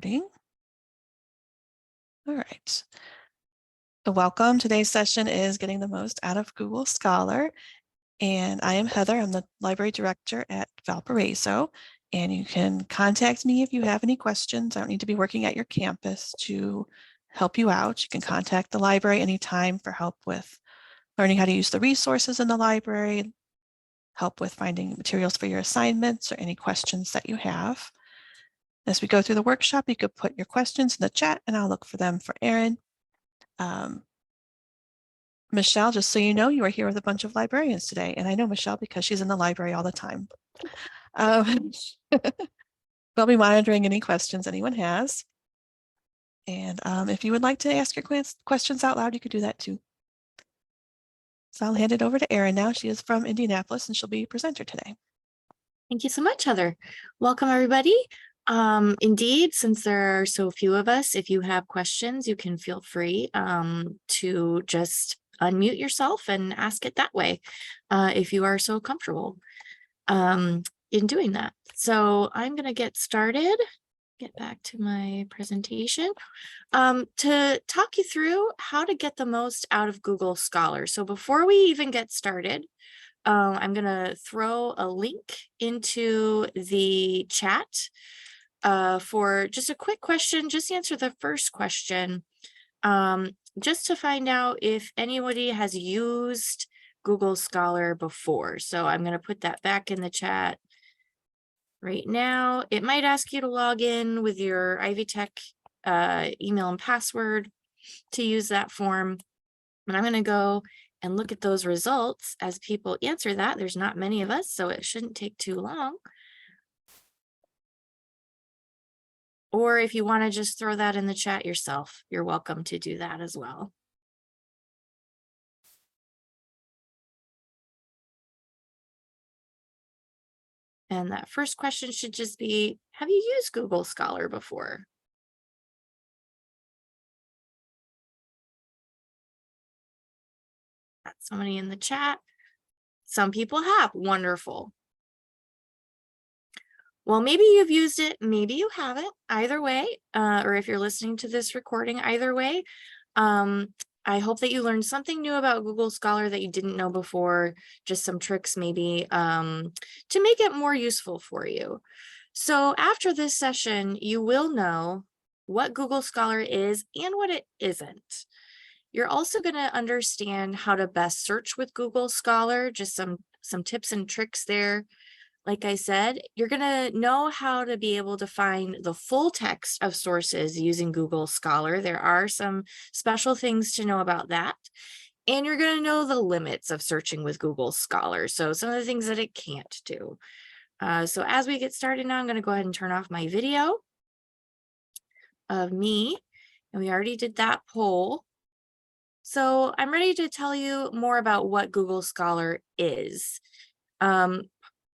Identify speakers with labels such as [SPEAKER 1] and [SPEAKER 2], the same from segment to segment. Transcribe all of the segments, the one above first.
[SPEAKER 1] Recording. All right. Welcome. Today's session is getting the most out of Google Scholar. And I am Heather. I'm the library director at Valparaiso. And you can contact me if you have any questions. I don't need to be working at your campus to help you out. You can contact the library anytime for help with learning how to use the resources in the library, help with finding materials for your assignments, or any questions that you have. As we go through the workshop, you could put your questions in the chat and I'll look for them for Erin. Michelle, just so you know, you are here with a bunch of librarians today. And I know Michelle because she's in the library all the time. We'll be monitoring any questions anyone has. And if you would like to ask your questions out loud, you could do that too. So I'll hand it over to Erin now. She is from Indianapolis and she'll be presenter today.
[SPEAKER 2] Thank you so much, Heather. Welcome, everybody. Indeed, since there are so few of us, if you have questions, you can feel free to just unmute yourself and ask it that way if you are so comfortable in doing that. So I'm going to get started, get back to my presentation to talk you through how to get the most out of Google Scholar. So before we even get started, I'm going to throw a link into the chat for just a quick question. Just answer the first question, just to find out if anybody has used Google Scholar before. So I'm going to put that back in the chat right now. It might ask you to log in with your Ivy Tech email and password to use that form. And I'm going to go and look at those results as people answer that. There's not many of us, so it shouldn't take too long. Or if you want to just throw that in the chat yourself, you're welcome to do that as well. And that first question should just be, have you used Google Scholar before? Got somebody in the chat. Some people have. Wonderful. Well, maybe you've used it, maybe you haven't. Either way, or if you're listening to this recording, either way, I hope that you learned something new about Google Scholar that you didn't know before, just some tricks maybe to make it more useful for you. So after this session, you will know what Google Scholar is and what it isn't. You're also going to understand how to best search with Google Scholar, just some tips and tricks there. Like I said, you're going to know how to be able to find the full text of sources using Google Scholar. There are some special things to know about that. And you're going to know the limits of searching with Google Scholar. So some of the things that it can't do. So as we get started now, I'm going to go ahead and turn off my video of me. And we already did that poll. So I'm ready to tell you more about what Google Scholar is.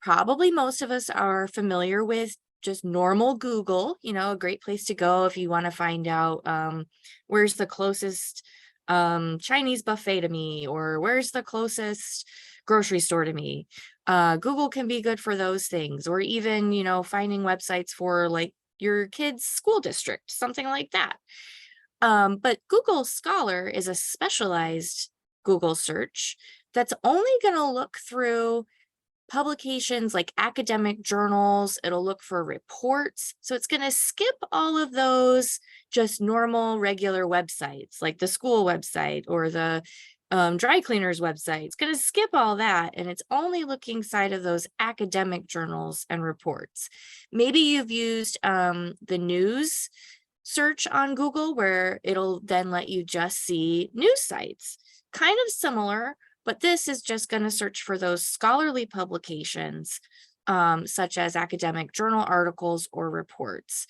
[SPEAKER 2] Probably most of us are familiar with just normal Google, you know, a great place to go if you want to find out where's the closest Chinese buffet to me, or where's the closest grocery store to me. Google can be good for those things, or even, you know, finding websites for like your kid's school district, something like that. But Google Scholar is a specialized Google search that's only going to look through publications like academic journals. It'll look for reports. So it's going to skip all of those just normal, regular websites like the school website or the dry cleaner's website. It's going to skip all that. And it's only looking inside of those academic journals and reports. Maybe you've used the news search on Google where it'll then let you just see news sites. Kind of similar, but this is just going to search for those scholarly publications, such as academic journal articles or reports.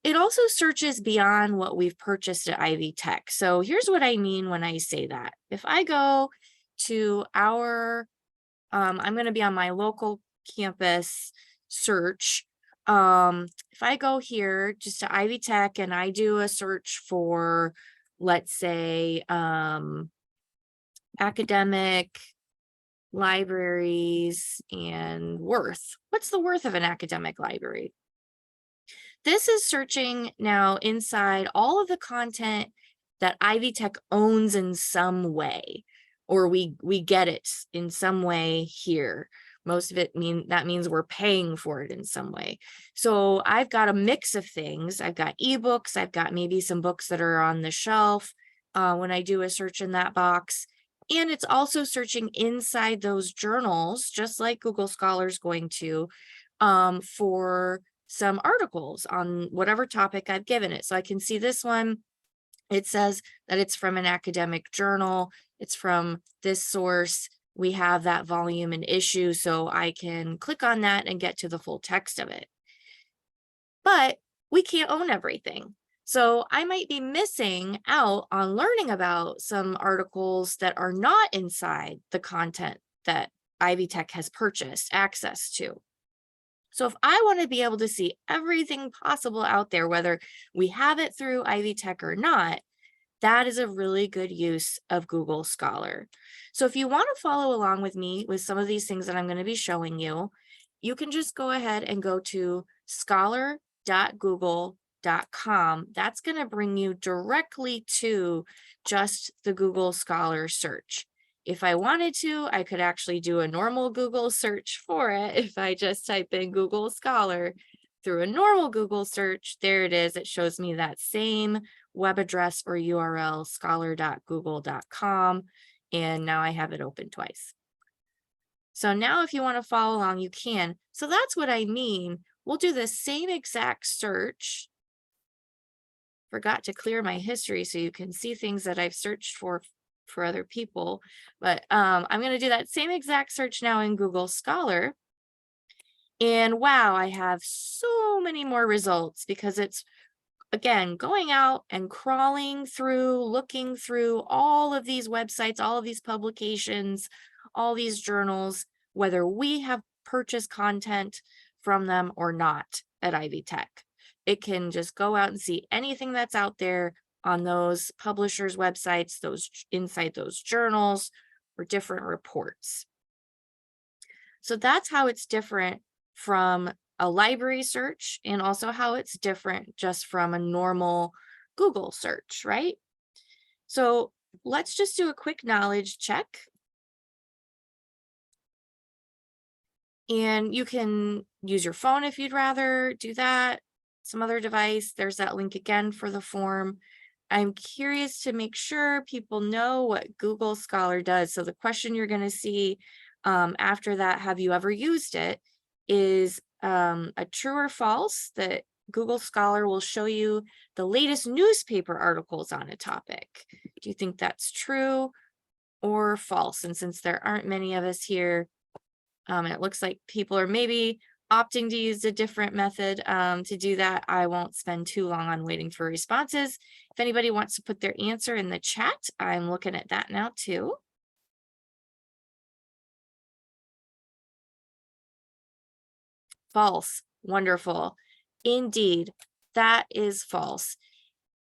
[SPEAKER 2] It also searches beyond what we've purchased at Ivy Tech. So here's what I mean when I say that. If I go to our, I'm going to be on my local campus search. If I go here just to Ivy Tech and I do a search for, let's say, academic libraries and worth. What's the worth of an academic library? this is searching now inside all of the content that Ivy Tech owns in some way, or we get it in some way here. Most of it means we're paying for it in some way. So I've got a mix of things. I've got ebooks. I've got maybe some books that are on the shelf when I do a search in that box. And it's also searching inside those journals, just like Google Scholar is going to, for some articles on whatever topic I've given it. So I can see this one. It says that it's from an academic journal. It's from this source. We have that volume and issue, so I can click on that and get to the full text of it. But we can't own everything. So I might be missing out on learning about some articles that are not inside the content that Ivy Tech has purchased access to. So if I want to be able to see everything possible out there, whether we have it through Ivy Tech or not, that is a really good use of Google Scholar. So if you want to follow along with me with some of these things that I'm going to be showing you, you can just go ahead and go to scholar.google.com. That's going to bring you directly to just the Google Scholar search. If I wanted to, I could actually do a normal Google search for it. If I just type in Google Scholar through a normal Google search, there it is. It shows me that same web address or URL, scholar.google.com. And now I have it open twice. So now if you want to follow along, you can. So that's what I mean. We'll do the same exact search. Forgot to clear my history so you can see things that I've searched for other people. But I'm going to do that same exact search now in Google Scholar. And wow, I have so many more results because it's, again, going out and crawling through, looking through all of these websites, all of these publications, all these journals, whether we have purchased content from them or not at Ivy Tech. It can just go out and see anything that's out there on those publishers' websites, those inside those journals or different reports. So that's how it's different from a library search, and also how it's different just from a normal Google search, right? So let's just do a quick knowledge check. And you can use your phone if you'd rather do that, some other device. There's that link again for the form. I'm curious to make sure people know what Google Scholar does. So the question you're going to see after that, have you ever used it, is a true or false that Google Scholar will show you the latest newspaper articles on a topic. Do you think that's true or false? And since there aren't many of us here, and it looks like people are maybe opting to use a different method to do that, I won't spend too long on waiting for responses. If anybody wants to put their answer in the chat, I'm looking at that now too. False. Wonderful. Indeed, that is false.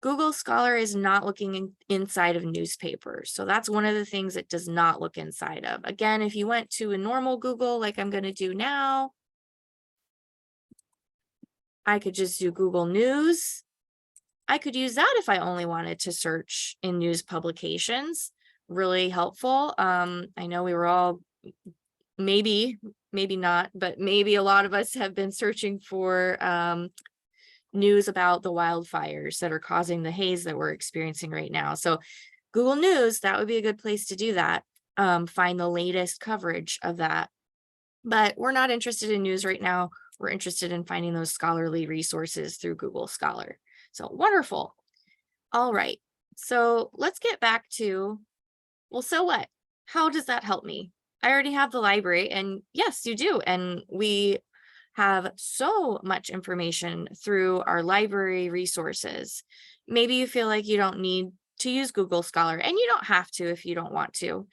[SPEAKER 2] Google Scholar is not looking inside of newspapers. So that's one of the things it does not look inside of. Again, if you went to a normal Google, like I'm going to do now, I could just do Google News. I could use that if I only wanted to search in news publications. Really helpful. I know we were all maybe not, but maybe a lot of us have been searching for news about the wildfires that are causing the haze that we're experiencing right now. So Google News, that would be a good place to do that. Find the latest coverage of that. But we're not interested in news right now. We're interested in finding those scholarly resources through Google Scholar. So wonderful. All right. So let's get back to, well, so what? How does that help me? I already have the library, and yes, you do. And we have so much information through our library resources. Maybe you feel like you don't need to use Google Scholar, and you don't have to if you don't want to,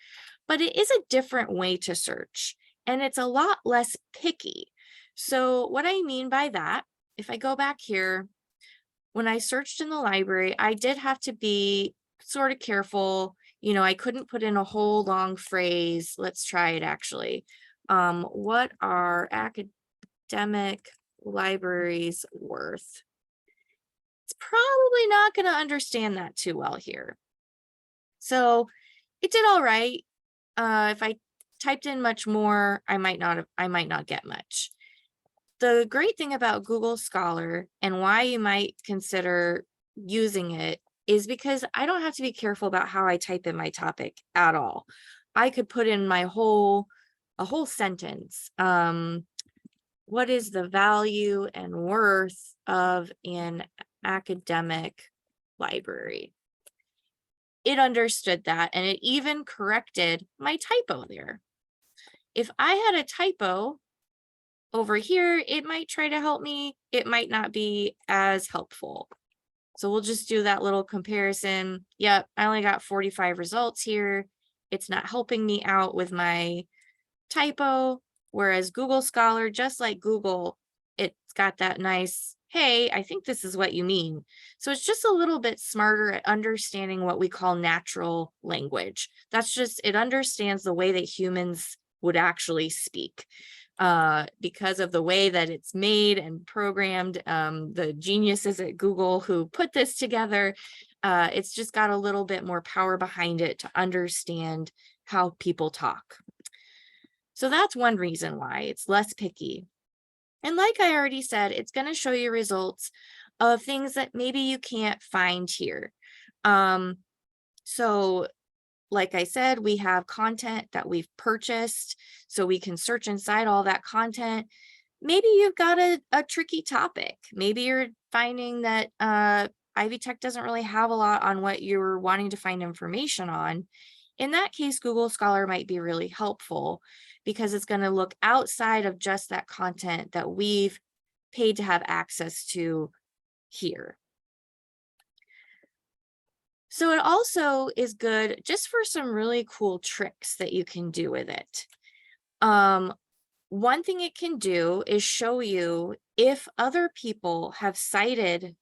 [SPEAKER 2] but it is a different way to search, and it's a lot less picky. So what I mean by that, if I go back here, when I searched in the library, I did have to be sort of careful. You know, I couldn't put in a whole long phrase. Let's try it actually. What are academic libraries worth? probably not going to understand that too well here. So it did all right. If I typed in much more, I might not get much. The great thing about Google Scholar and why you might consider using it is because I don't have to be careful about how I type in my topic at all. I could put in a whole sentence. What is the value and worth of an academic library? It understood that, and it even corrected my typo there. If I had a typo over here, it might try to help me. It might not be as helpful. So we'll just do that little comparison. Yep, I only got 45 results here. It's not helping me out with my typo. Whereas Google Scholar, just like Google, it's got that nice, hey, I think this is what you mean. So it's just a little bit smarter at understanding what we call natural language. That's just, it understands the way that humans would actually speak. Because of the way that it's made and programmed, the geniuses at Google who put this together, it's just got a little bit more power behind it to understand how people talk. So that's one reason why it's less picky. And like I already said, it's going to show you results of things that maybe you can't find here. So like I said, we have content that we've purchased, so we can search inside all that content. Maybe you've got a tricky topic. Maybe you're finding that Ivy Tech doesn't really have a lot on what you're wanting to find information on. In that case, Google Scholar might be really helpful because it's going to look outside of just that content that we've paid to have access to here. So it also is good just for some really cool tricks that you can do with it. One thing it can do is show you if other people have cited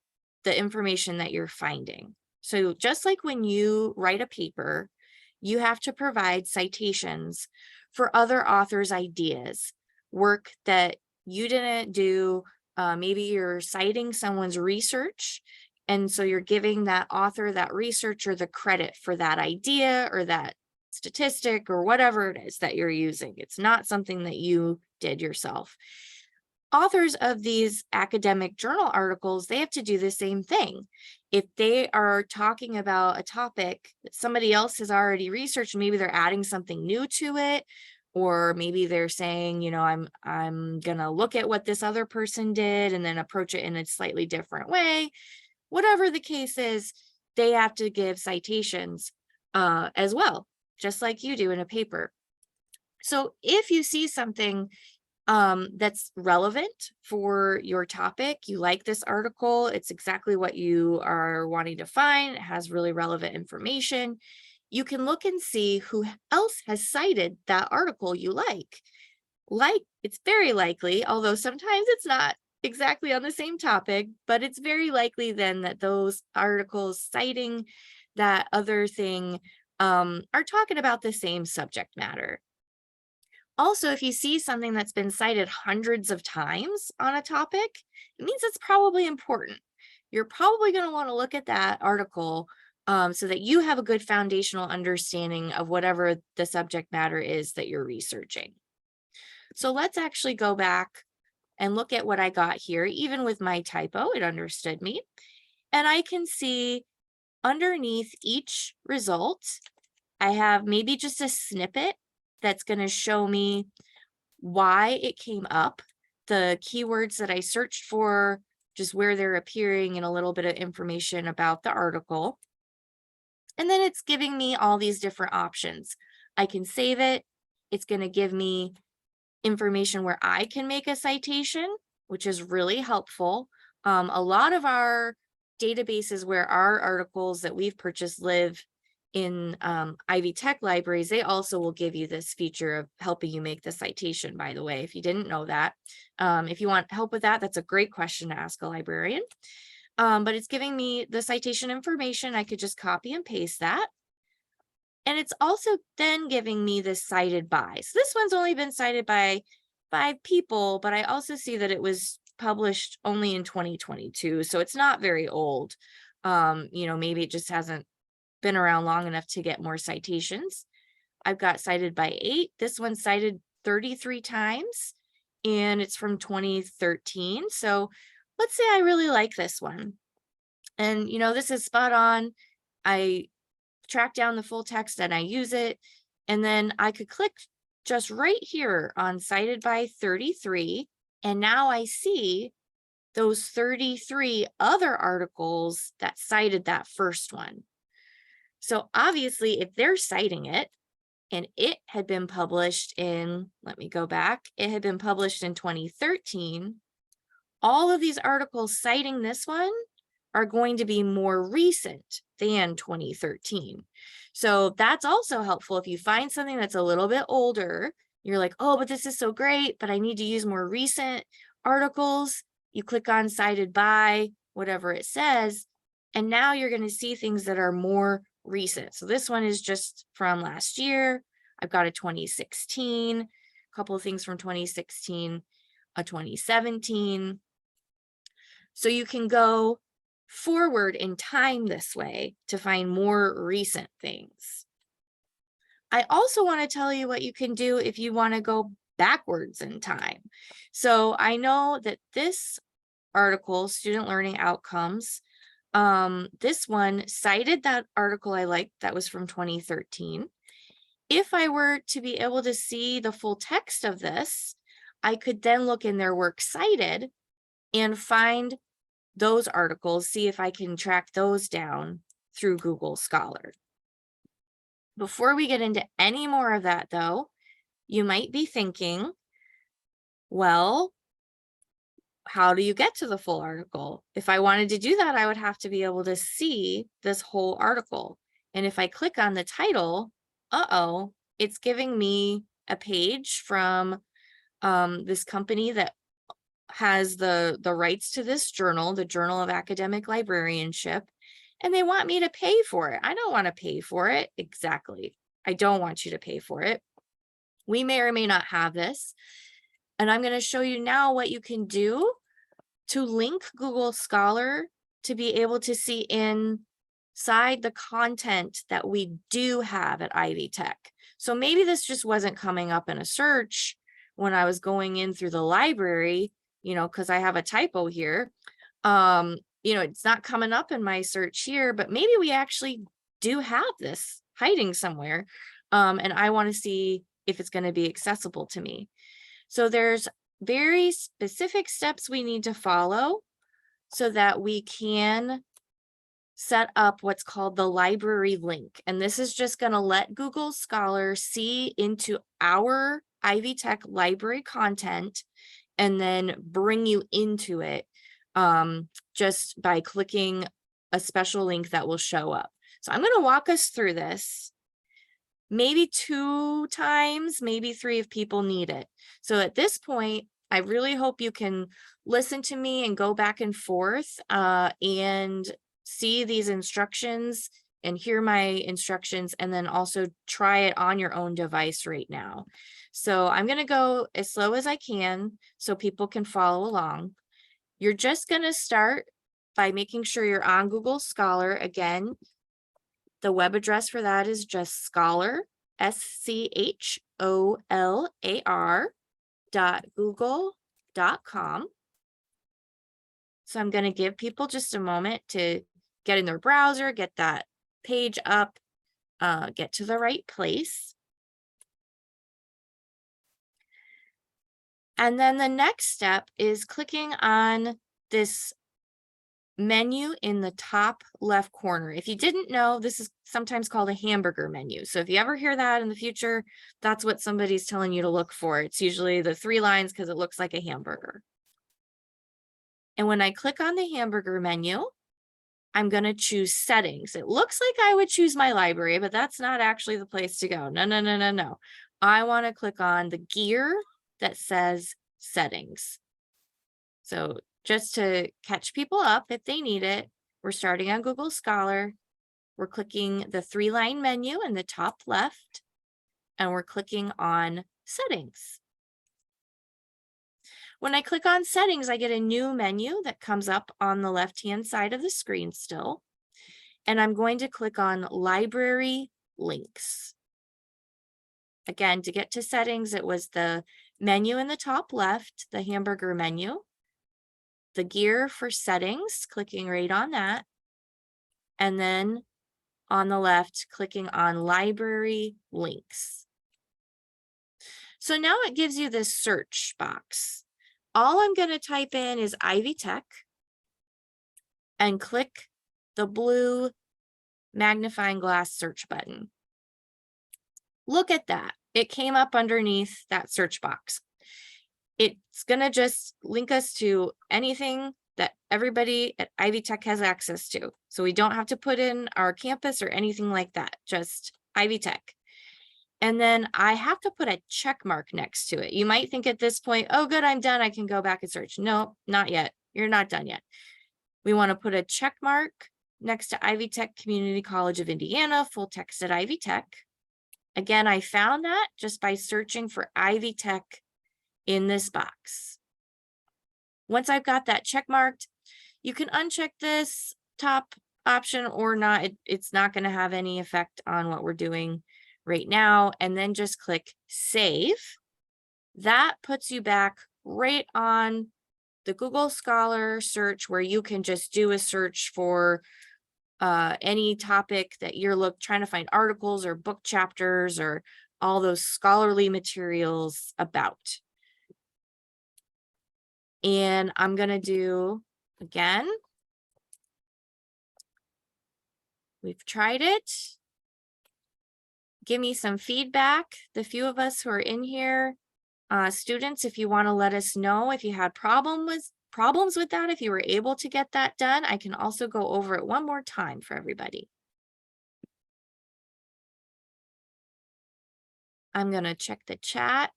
[SPEAKER 2] the information that you're finding. So just like when you write a paper, you have to provide citations for other authors' ideas, work that you didn't do. Maybe you're citing someone's research, and so you're giving that author, that researcher, the credit for that idea or that statistic or whatever it is that you're using. It's not something that you did yourself. Authors of these academic journal articles, they have to do the same thing. If they are talking about a topic that somebody else has already researched, maybe they're adding something new to it, or maybe they're saying, you know, I'm gonna look at what this other person did and then approach it in a slightly different way. Whatever the case is, they have to give citations as well, just like you do in a paper. So if you see something that's relevant for your topic, you like this article, it's exactly what you are wanting to find, it has really relevant information, you can look and see who else has cited that article you like. It's very likely, although sometimes it's not exactly on the same topic, but it's very likely then that those articles citing that other thing are talking about the same subject matter. Also, if you see something that's been cited hundreds of times on a topic, it means it's probably important. You're probably going to want to look at that article so that you have a good foundational understanding of whatever the subject matter is that you're researching. So let's actually go back and look at what I got here. Even with my typo, it understood me. And I can see underneath each result, I have maybe just a snippet that's going to show me why it came up, the keywords that I searched for, just where they're appearing, and a little bit of information about the article. And then it's giving me all these different options. I can save it. It's going to give me information where I can make a citation, which is really helpful. A lot of our databases where our articles that we've purchased live in Ivy Tech libraries, they also will give you this feature of helping you make the citation, by the way, if you didn't know that. If you want help with that, that's a great question to ask a librarian. But it's giving me the citation information. I could just copy and paste that. And it's also then giving me this cited by. So this one's only been cited by 5 people, but I also see that it was published only in 2022, so it's not very old. Maybe it just hasn't been around long enough to get more citations. I've got cited by 8. This one's cited 33 times and it's from 2013. So let's say I really like this one. And this is spot on. I track down the full text and I use it. And then I could click just right here on cited by 33. And now I see those 33 other articles that cited that first one. So obviously, if they're citing it and it had been published in, let me go back, it had been published in 2013, all of these articles citing this one are going to be more recent than 2013. So that's also helpful. If you find something that's a little bit older, you're like, oh, but this is so great, but I need to use more recent articles. You click on cited by, whatever it says, and now you're going to see things that are more recent. So this one is just from last year. I've got a 2016, a couple of things from 2016, a 2017. So you can go forward in time this way to find more recent things. I also want to tell you what you can do if you want to go backwards in time. So I know that this article, Student Learning Outcomes, this one cited that article I liked that was from 2013. If I were to be able to see the full text of this, I could then look in their works cited and find those articles, see if I can track those down through Google Scholar. Before we get into any more of that though, you might be thinking, well, how do you get to the full article? If I wanted to do that, I would have to be able to see this whole article. And if I click on the title, it's giving me a page from this company that has the rights to this journal, the Journal of Academic Librarianship, and they want me to pay for it. I don't want to pay for it. Exactly. I don't want you to pay for it. We may or may not have this. And I'm going to show you now what you can do to link Google Scholar to be able to see inside the content that we do have at Ivy Tech. So maybe this just wasn't coming up in a search when I was going in through the library, because I have a typo here. It's not coming up in my search here, but maybe we actually do have this hiding somewhere. And I want to see if it's going to be accessible to me. So there's very specific steps we need to follow so that we can set up what's called the library link. And this is just going to let Google Scholar see into our Ivy Tech library content and then bring you into it just by clicking a special link that will show up. So I'm going to walk us through this. Maybe 2 times, maybe 3 if people need it. So at this point, I really hope you can listen to me and go back and forth and see these instructions and hear my instructions, and then also try it on your own device right now. So I'm going to go as slow as I can so people can follow along. You're just going to start by making sure you're on Google Scholar. Again, the web address for that is just Scholar, scholar.google.com. So I'm going to give people just a moment to get in their browser, get that page up, get to the right place. And then the next step is clicking on this menu in the top left corner. If you didn't know, this is sometimes called a hamburger menu. So if you ever hear that in the future, that's what somebody's telling you to look for. It's usually the 3 lines because it looks like a hamburger. And when I click on the hamburger menu, I'm going to choose settings. It looks like I would choose my library, but that's not actually the place to go. No. I want to click on the gear that says settings. So just to catch people up if they need it, we're starting on Google Scholar. We're clicking the 3-line menu in the top left, and we're clicking on settings. When I click on settings, I get a new menu that comes up on the left-hand side of the screen still. And I'm going to click on library links. Again, to get to settings, it was the menu in the top left, the hamburger menu, the gear for settings, clicking right on that. And then on the left, clicking on library links. So now it gives you this search box. All I'm going to type in is Ivy Tech and click the blue magnifying glass search button. Look at that. It came up underneath that search box. It's going to just link us to anything that everybody at Ivy Tech has access to. So we don't have to put in our campus or anything like that, just Ivy Tech. And then I have to put a check mark next to it. You might think at this point, oh, good, I'm done. I can go back and search. No, not yet. You're not done yet. We want to put a check mark next to Ivy Tech Community College of Indiana, full text at Ivy Tech. Again, I found that just by searching for Ivy Tech in this box. Once I've got that check marked, you can uncheck this top option or not. It's not going to have any effect on what we're doing right now. And then just click save. That puts you back right on the Google Scholar search, where you can just do a search for any topic that you're trying to find articles or book chapters or all those scholarly materials about. And I'm going to do again. We've tried it. Give me some feedback. The few of us who are in here, students, if you want to let us know if you had problems with that, if you were able to get that done, I can also go over it one more time for everybody. I'm going to check the chat.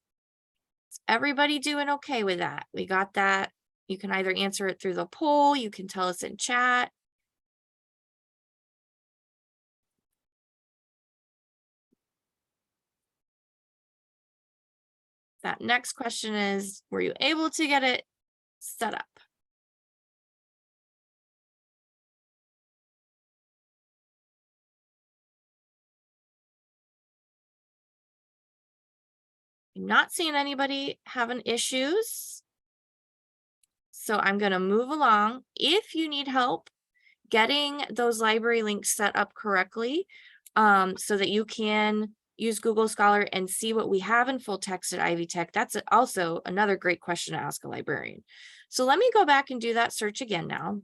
[SPEAKER 2] Is everybody doing okay with that? We got that. You can either answer it through the poll, you can tell us in chat. That next question is, were you able to get it set up? I'm not seeing anybody having issues. So I'm going to move along. If you need help getting those library links set up correctly, so that you can use Google Scholar and see what we have in full text at Ivy Tech, that's also another great question to ask a librarian. So let me go back and do that search again now.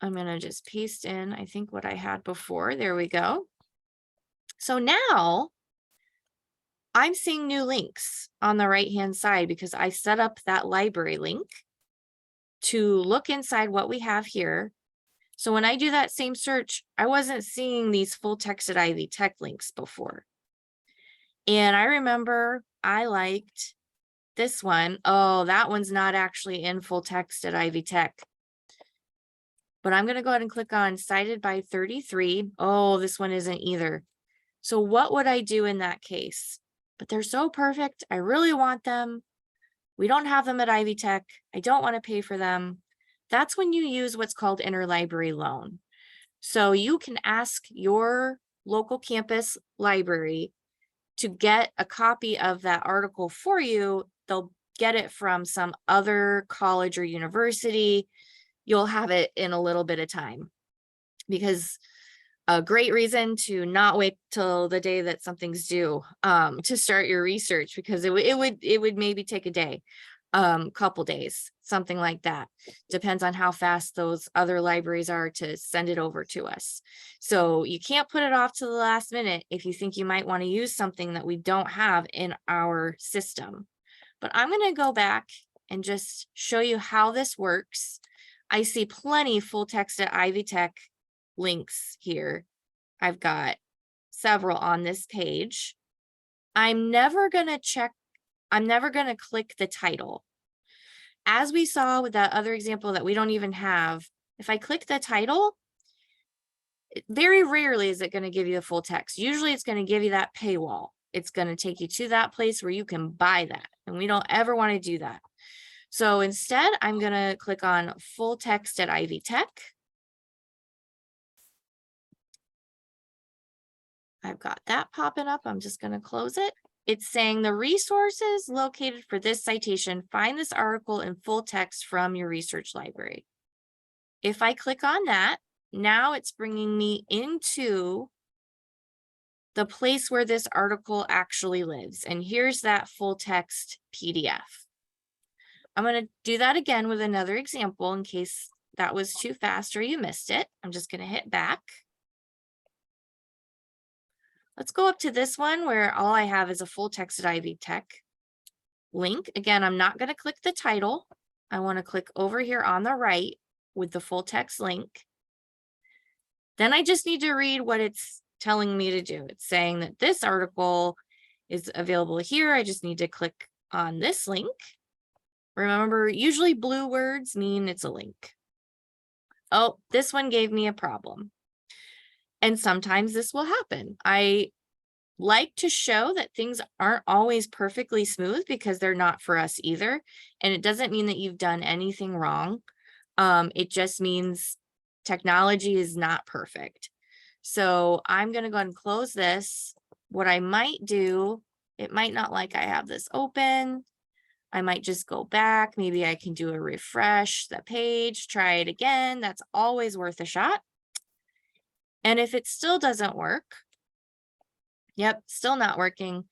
[SPEAKER 2] I'm going to just paste in, I think, what I had before. There we go. So now I'm seeing new links on the right-hand side because I set up that library link to look inside what we have here. So when I do that same search, I wasn't seeing these full text at Ivy Tech links before. And I remember I liked this one. Oh, that one's not actually in full text at Ivy Tech. But I'm going to go ahead and click on cited by 33. Oh, this one isn't either. So what would I do in that case? But they're so perfect. I really want them. We don't have them at Ivy Tech. I don't want to pay for them. That's when you use what's called interlibrary loan. So you can ask your local campus library to get a copy of that article for you. They'll get it from some other college or university. You'll have it in a little bit of time, because a great reason to not wait till the day that something's due to start your research, because it would maybe take a day, couple days, something like that. Depends on how fast those other libraries are to send it over to us. So you can't put it off to the last minute if you think you might want to use something that we don't have in our system. But I'm going to go back and just show you how this works. I see plenty full text at Ivy Tech links here. I've got several on this page. I'm never going to click the title. As we saw with that other example that we don't even have, if I click the title, very rarely is it going to give you the full text. Usually it's going to give you that paywall. it's going to take you to that place where you can buy that. And we don't ever want to do that. So instead, I'm going to click on full text at Ivy Tech. I've got that popping up. I'm just going to close it. It's saying the resources located for this citation, find this article in full text from your research library. If I click on that, now it's bringing me into the place where this article actually lives. And here's that full text PDF. I'm going to do that again with another example in case that was too fast or you missed it. I'm just going to hit back. Let's go up to this one where all I have is a full text at Ivy Tech link. Again, I'm not going to click the title. I want to click over here on the right with the full text link. Then I just need to read what it's telling me to do. It's saying that this article is available here. I just need to click on this link. Remember, usually blue words mean it's a link. Oh, this one gave me a problem. And sometimes this will happen. I like to show that things aren't always perfectly smooth because they're not for us either. And it doesn't mean that you've done anything wrong. It just means technology is not perfect. So I'm going to go ahead and close this. What I might do, it might not like I have this open. I might just go back. Maybe I can do a refresh the page, try it again. That's always worth a shot. And if it still doesn't work, yep, still not working.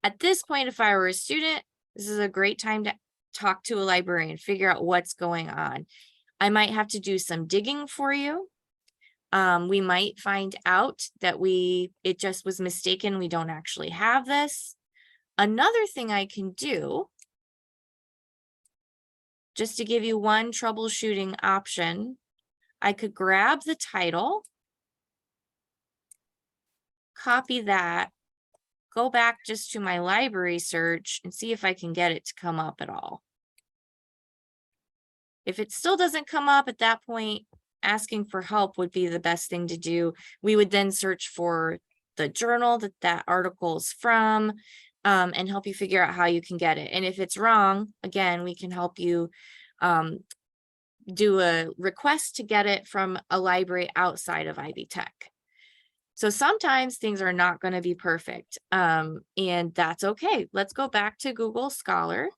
[SPEAKER 2] At this point, if I were a student, this is a great time to talk to a librarian, figure out what's going on. I might have to do some digging for you. We might find out that it just was mistaken. We don't actually have this. Another thing I can do, just to give you one troubleshooting option, I could grab the title, copy that, go back just to my library search and see if I can get it to come up at all. If it still doesn't come up at that point, asking for help would be the best thing to do. We would then search for the journal that article is from, and help you figure out how you can get it. And if it's wrong, again, we can help you do a request to get it from a library outside of Ivy Tech. So sometimes things are not going to be perfect, and that's okay. Let's go back to Google Scholar.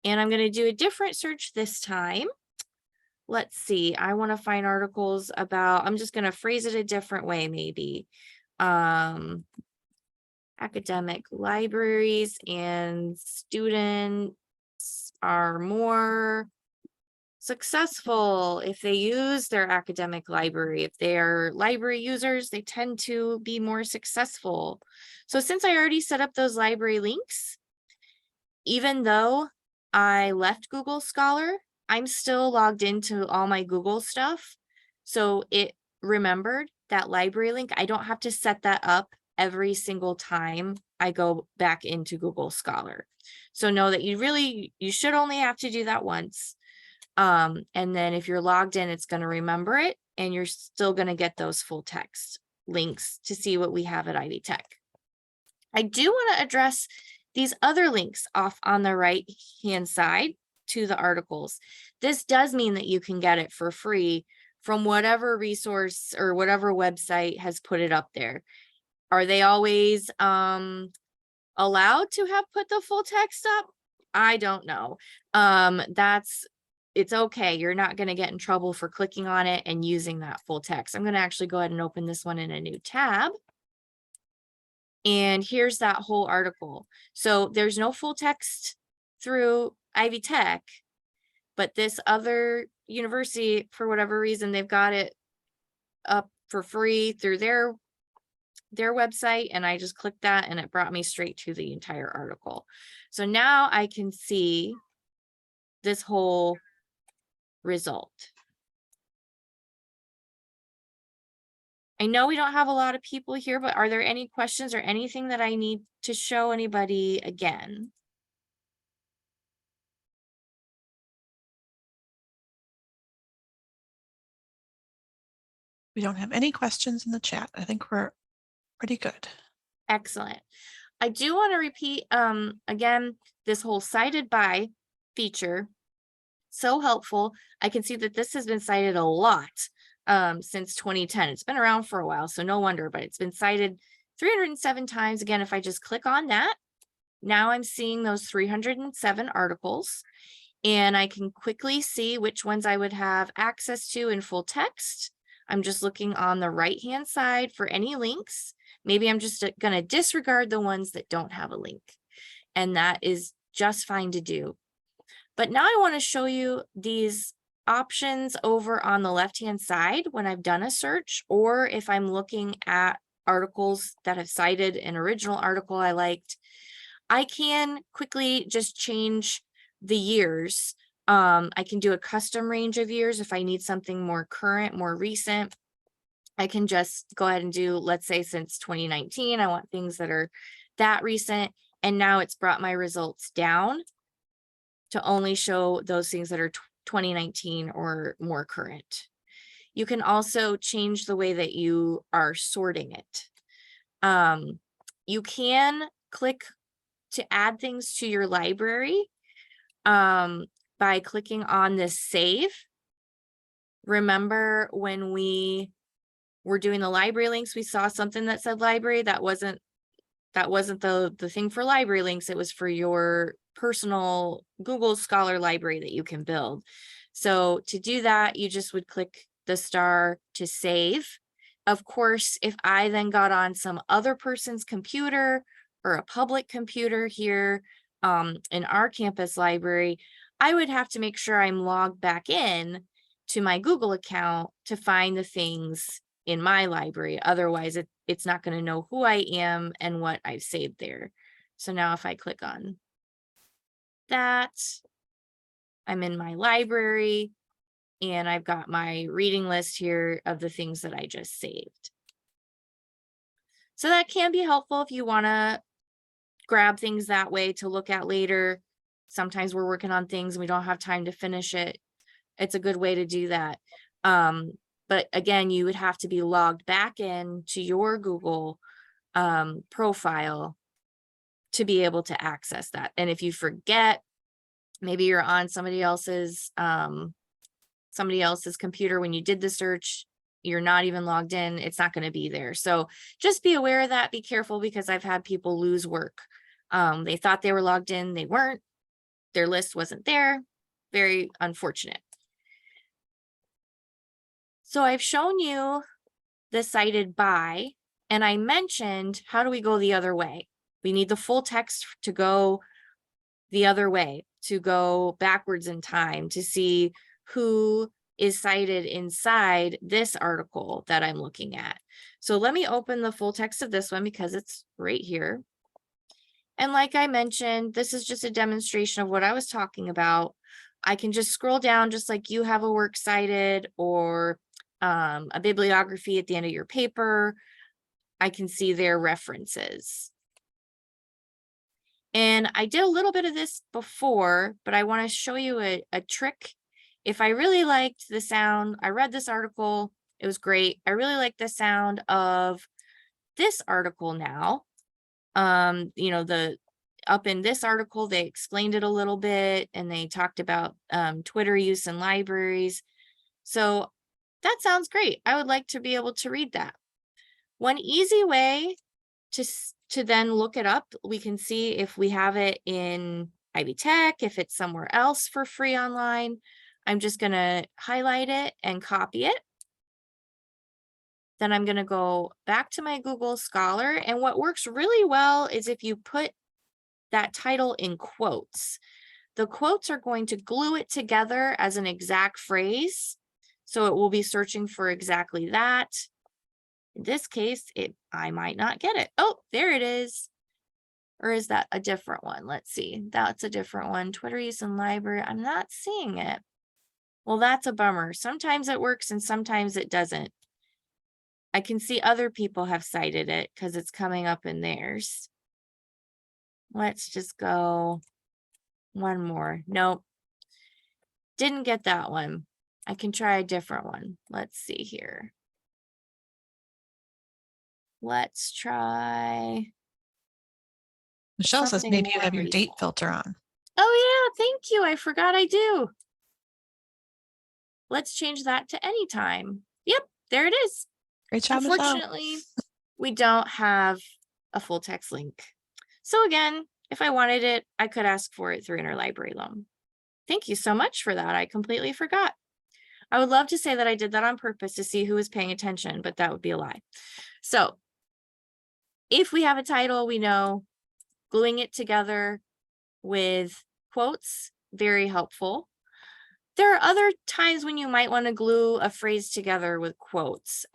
[SPEAKER 2] And I'm going to do a different search this time. Let's see. I want to find articles about, I'm just going to phrase it a different way, maybe. Academic libraries and students are more successful if they use their academic library. If they are library users, they tend to be more successful. So since I already set up those library links, even though I left Google Scholar, I'm still logged into all my Google stuff. So it remembered that library link. I don't have to set that up every single time I go back into Google Scholar. So know that you should only have to do that once. And then if you're logged in, it's going to remember it, and you're still going to get those full text links to see what we have at Ivy Tech. I do want to address these other links off on the right hand side to the articles. This does mean that you can get it for free from whatever resource or whatever website has put it up there. Are they always allowed to have put the full text up? I don't know. It's okay. You're not going to get in trouble for clicking on it and using that full text. I'm going to actually go ahead and open this one in a new tab. And here's that whole article. So there's no full text through Ivy Tech, but this other university, for whatever reason, they've got it up for free through their website. And I just clicked that and it brought me straight to the entire article. So now I can see this whole result. I know we don't have a lot of people here, but are there any questions or anything that I need to show anybody again?
[SPEAKER 1] We don't have any questions in the chat. I think we're pretty good.
[SPEAKER 2] Excellent. I do want to repeat, again, this whole cited by feature, so helpful. I can see that this has been cited a lot since 2010. It's been around for a while, so no wonder, but it's been cited 307 times. Again, if I just click on that, now I'm seeing those 307 articles, and I can quickly see which ones I would have access to in full text. I'm just looking on the right-hand side for any links. Maybe I'm just going to disregard the ones that don't have a link, and that is just fine to do. But now I want to show you these options over on the left-hand side when I've done a search, or if I'm looking at articles that have cited an original article I liked, I can quickly just change the years. I can do a custom range of years if I need something more current, more recent. I can just go ahead and do, let's say, since 2019, I want things that are that recent. And now it's brought my results down to only show those things that are 2019 or more current. You can also change the way that you are sorting it. You can click to add things to your library by clicking on this save. Remember when we were doing the library links, we saw something that said library. That wasn't the thing for library links. It was for your personal Google Scholar library that you can build. So to do that, you just would click the star to save. Of course, if I then got on some other person's computer or a public computer here in our campus library, I would have to make sure I'm logged back in to my Google account to find the things in my library. Otherwise, it's not going to know who I am and what I've saved there. So now if I click on that, I'm in my library and I've got my reading list here of the things that I just saved. So that can be helpful if you want to grab things that way to look at later. Sometimes we're working on things and we don't have time to finish it. It's a good way to do that. But again, you would have to be logged back in to your Google profile to be able to access that. And if you forget, maybe you're on somebody else's computer when you did the search, you're not even logged in, it's not going to be there. So just be aware of that. Be careful, because I've had people lose work. They thought they were logged in, they weren't. Their list wasn't there. Very unfortunate. So I've shown you the cited by, and I mentioned, how do we go the other way? We need the full text to go the other way, to go backwards in time, to see who is cited inside this article that I'm looking at. So let me open the full text of this one because it's right here. And like I mentioned, this is just a demonstration of what I was talking about. I can just scroll down just like you have a work cited, or a bibliography at the end of your paper. I can see their references. And I did a little bit of this before, but I want to show you a trick. If I really liked the sound, I read this article, it was great. I really like the sound of this article now. You know, up in this article, they explained it a little bit, and they talked about Twitter use in libraries. So that sounds great. I would like to be able to read that. One easy way to then look it up, we can see if we have it in Ivy Tech, if it's somewhere else for free online. I'm just going to highlight it and copy it. Then I'm going to go back to my Google Scholar. And what works really well is if you put that title in quotes. The quotes are going to glue it together as an exact phrase. So it will be searching for exactly that. In this case, I might not get it. Oh, there it is. Or is that a different one? Let's see. That's a different one. Twitter use in library. I'm not seeing it. Well, that's a bummer. Sometimes it works and sometimes it doesn't. I can see other people have cited it because it's coming up in theirs. Let's just go one more. Nope. Didn't get that one. I can try a different one. Let's see here. let's try
[SPEAKER 1] Michelle says
[SPEAKER 2] something
[SPEAKER 1] maybe you
[SPEAKER 2] more
[SPEAKER 1] have your date
[SPEAKER 2] recent.
[SPEAKER 1] filter on.
[SPEAKER 2] Oh yeah, thank you. I forgot I do. Let's change that to anytime. Yep, there it is.
[SPEAKER 1] Great job, Michelle.
[SPEAKER 2] Unfortunately, we don't have a full text link. So again, if I wanted it, I could ask for it through interlibrary loan. Thank you so much for that. I completely forgot. I would love to say that I did that on purpose to see who was paying attention, but that would be a lie. So if we have a title, we know gluing it together with quotes, very helpful. There are other times when you might want to glue a phrase together with quotes.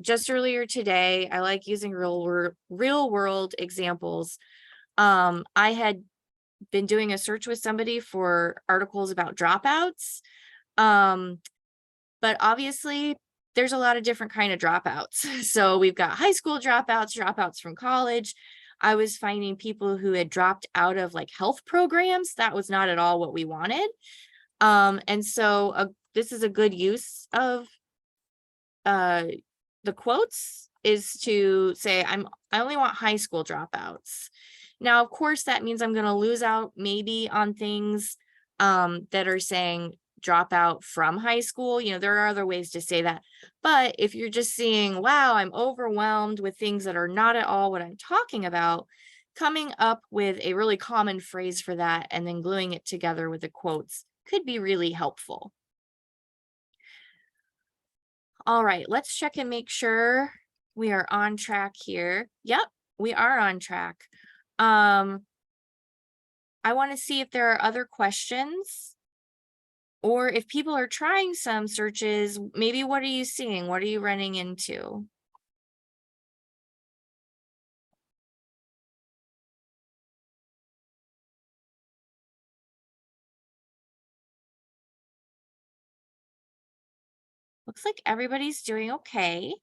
[SPEAKER 2] Just earlier today, I like using real world examples. I had been doing a search with somebody for articles about dropouts. But obviously there's a lot of different kind of dropouts. So we've got high school dropouts from college. I was finding people who had dropped out of like health programs. That was not at all what we wanted. And so this is a good use of the quotes, is to say I only want high school dropouts. Now, of course, that means I'm going to lose out maybe on things that are saying drop out from high school. You know, there are other ways to say that. But if you're just seeing, wow, I'm overwhelmed with things that are not at all what I'm talking about, coming up with a really common phrase for that and then gluing it together with the quotes could be really helpful. All right, let's check and make sure we are on track here. Yep, we are on track. I want to see if there are other questions, or if people are trying some searches, maybe what are you seeing? What are you running into? Looks like everybody's doing okay.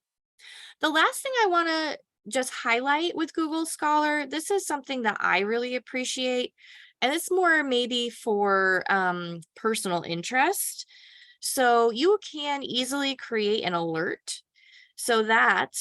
[SPEAKER 2] The last thing I want to just highlight with Google Scholar, this is something that I really appreciate, and it's more maybe for personal interest. So you can easily create an alert so that,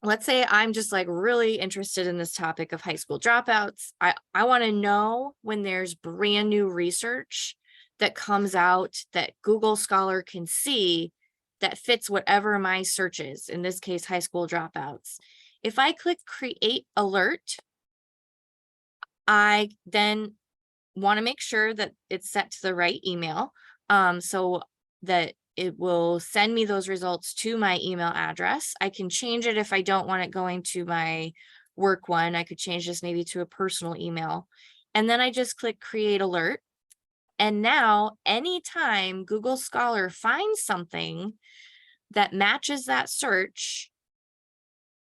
[SPEAKER 2] let's say I'm just like really interested in this topic of high school dropouts. I want to know when there's brand new research that comes out that Google Scholar can see that fits whatever my search is, in this case, high school dropouts. If I click create alert, I then want to make sure that it's set to the right email, so that it will send me those results to my email address. I can change it if I don't want it going to my work one. I could change this maybe to a personal email. And then I just click create alert. And now anytime Google Scholar finds something that matches that search,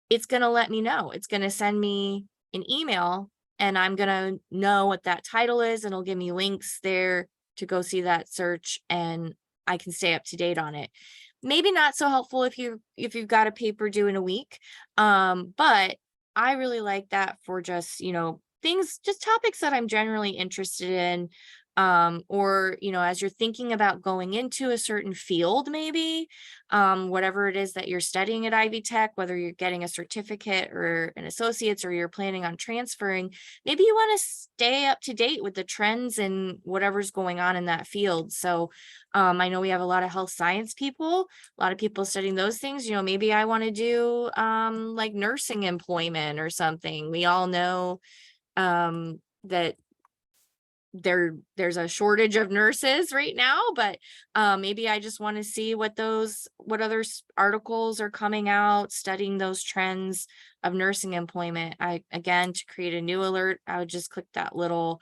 [SPEAKER 2] it's going to let me know. It's going to send me an email, and I'm going to know what that title is, and it'll give me links there to go see that search, and I can stay up to date on it. Maybe not so helpful if you've got a paper due in a week. But I really like that for just, things, just topics that I'm generally interested in. Or, as you're thinking about going into a certain field, maybe, whatever it is that you're studying at Ivy Tech, whether you're getting a certificate or an associate's, or you're planning on transferring, maybe you want to stay up to date with the trends and whatever's going on in that field. So I know we have a lot of health science people, a lot of people studying those things. Maybe I want to do like nursing employment or something. We all know that there's a shortage of nurses right now, but maybe I just want to see what other articles are coming out studying those trends of nursing employment. Again, to create a new alert, I would just click that little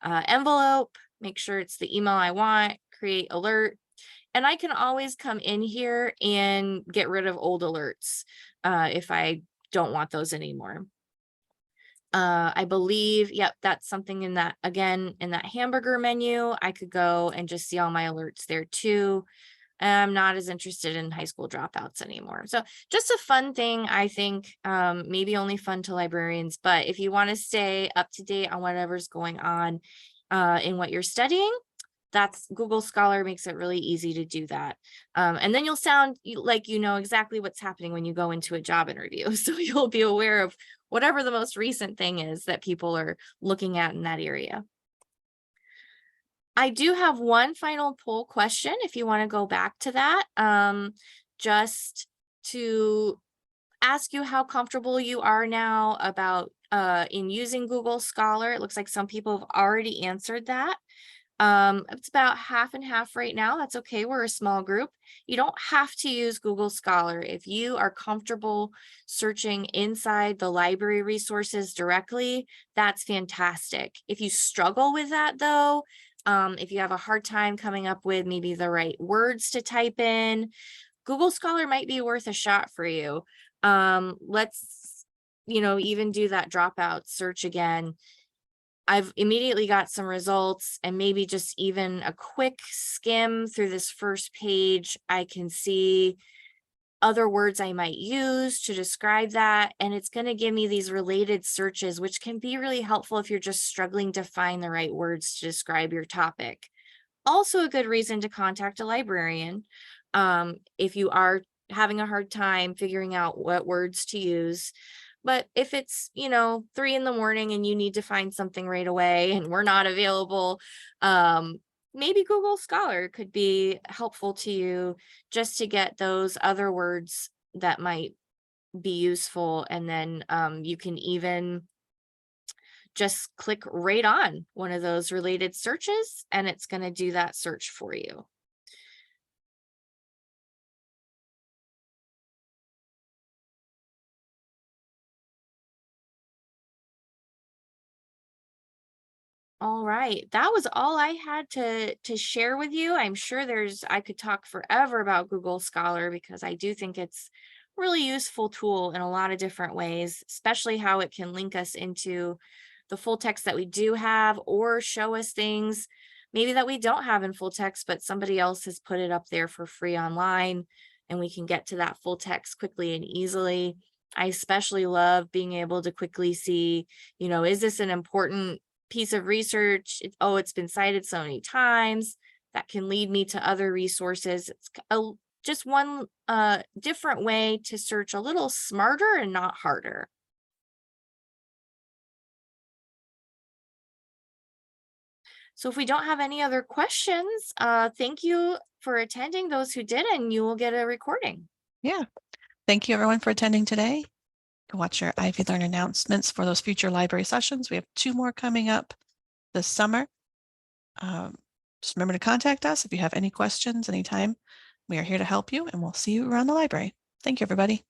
[SPEAKER 2] envelope, make sure it's the email I want, create alert, and I can always come in here and get rid of old alerts if I don't want those anymore. I believe, yep, that's something in that, again, in that hamburger menu, I could go and just see all my alerts there too. I'm not as interested in high school dropouts anymore. So just a fun thing, I think, maybe only fun to librarians, but if you want to stay up to date on whatever's going on in what you're studying, that's Google Scholar makes it really easy to do that. And then you'll sound like you know exactly what's happening when you go into a job interview. So you'll be aware of whatever the most recent thing is that people are looking at in that area. I do have one final poll question if you want to go back to that, just to ask you how comfortable you are now about in using Google Scholar. It looks like some people have already answered that. It's about half and half right now. That's okay. We're a small group. You don't have to use Google Scholar. If you are comfortable searching inside the library resources directly, that's fantastic. If you struggle with that though, if you have a hard time coming up with maybe the right words to type in, Google Scholar might be worth a shot for you. Let's, even do that dropout search again. I've immediately got some results, and maybe just even a quick skim through this first page, I can see other words I might use to describe that. And it's going to give me these related searches, which can be really helpful if you're just struggling to find the right words to describe your topic. Also a good reason to contact a librarian if you are having a hard time figuring out what words to use. But if it's, 3 in the morning and you need to find something right away and we're not available, maybe Google Scholar could be helpful to you just to get those other words that might be useful. And then you can even just click right on one of those related searches and it's going to do that search for you. All right, that was all I had to share with you. I'm sure I could talk forever about Google Scholar because I do think it's a really useful tool in a lot of different ways, especially how it can link us into the full text that we do have or show us things maybe that we don't have in full text, but somebody else has put it up there for free online and we can get to that full text quickly and easily. I especially love being able to quickly see, is this an important piece of research? It's been cited so many times. That can lead me to other resources. It's just one different way to search a little smarter and not harder. So if we don't have any other questions, thank you for attending, those who did, and you will get a recording.
[SPEAKER 1] Yeah. Thank you everyone for attending today. You can watch your Ivy Learn announcements for those future library sessions. We have 2 more coming up this summer. Just remember to contact us if you have any questions anytime. We are here to help you, and we'll see you around the library. Thank you, everybody.